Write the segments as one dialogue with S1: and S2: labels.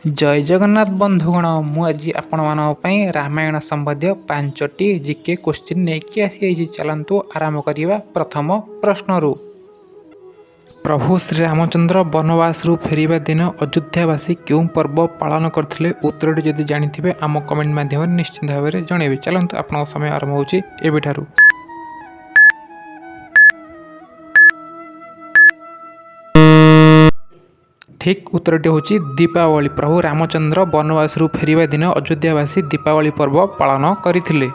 S1: जय जगन्नाथ बंधुगण मु आज आपण रामायण संबंधी 5टी जीके क्वेश्चन नहीं आसी चलतु आरंभ करवा। प्रथम प्रश्न प्रभु श्री रामचंद्र वनवास फेरिबा दिन अयोध्यावासी क्यों पर्व पालन करते उत्तर जदि जानी आम कमेंट माध्यम निश्चित भाव में जनइबे। चलतु आप समय आरंभ होठार। ठीक उत्तरटी हूँ दीपावली। प्रभु रामचंद्र वनवास फेरिबा दिन अयोध्यावासी दीपावली पर्व पालन करथिले।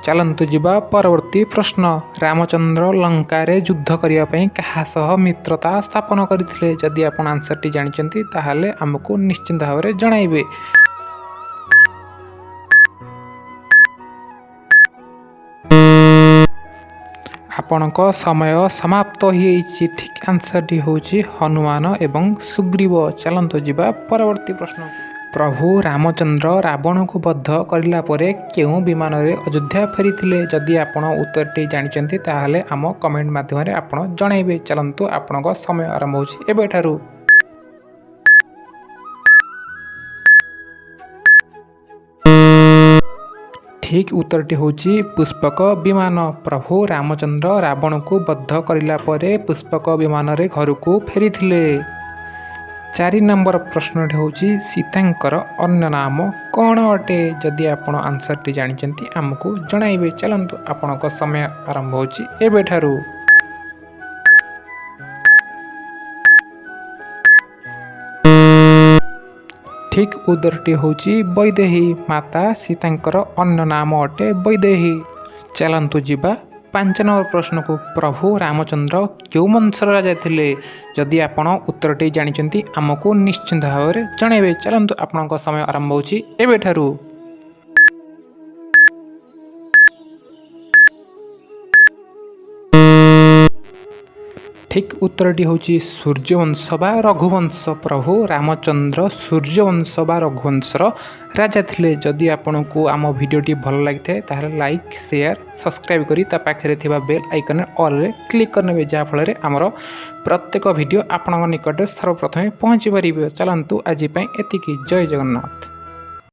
S1: चलंतु जिबा परवर्ती प्रश्न। रामचंद्र लंकार युद्ध करने क्या सह मित्रता स्थापन करथिले। जदि आपण आंसर टी जानिचंती ताहाले हमको निश्चित भाव में जणाइबे। आपणक समय समाप्त हो। ठीक आंसर टी हूँ हनुमान एवं सुग्रीव। चलंतु जिबा परवर्ती प्रश्न। प्रभु रामचंद्र रावण को बद्ध करला परे केउं विमान रे अयोध्या फेरिथिले। जदि आपण उत्तर टी जानिचंती ताहाले आम कमेंट माध्यम रे आपण जणाइबे। चलंतु आपणक समय आरंभ होछि एबेठारु। ठीक उत्तरटी हूँ पुष्पक विमान। प्रभु रामचंद्र रावण को बद्ध करला परे पुष्पक विमान रे घर को फेरिथिले। 4 नंबर प्रश्न हूँ सीतांकर अन्य नाम कौन अटे। जदि आपण आंसर टी जानिचंती आमको जणाइबे। चलंतु आपणक समय आरंभ होछि एबेठारु। ठीक उत्तरटी हूँ वैदेही। माता सीतांकर अन्य नाम अटे वैदेही। चलंतु जिबा 5 नंबर प्रश्न को। प्रभु रामचंद्र क्यों वंशर राजा थिले। जदि आपण उत्तरटी जानिचंती आमको निश्चित भाव में जणाइबे। चलंतु आपणक समय आरंभ होछि एबेठारु। ठीक उत्तरटी हूँ सूर्यवंश बा रघुवंश। प्रभु रामचंद्र सूर्यवंश बा रघुवंशर राजा थिले। जदि आपण को आम भिडटी भल लगी है लाइक शेयर सब्सक्राइब करी ता पाखरे थिबा बेल आइकन ऑल रे क्लिक करने जहाँ फल आमर प्रत्येक वीडियो आपण निकट सर्वप्रथमे पहुँची पारे। चलंतु आज एतिकी। जय जगन्नाथ।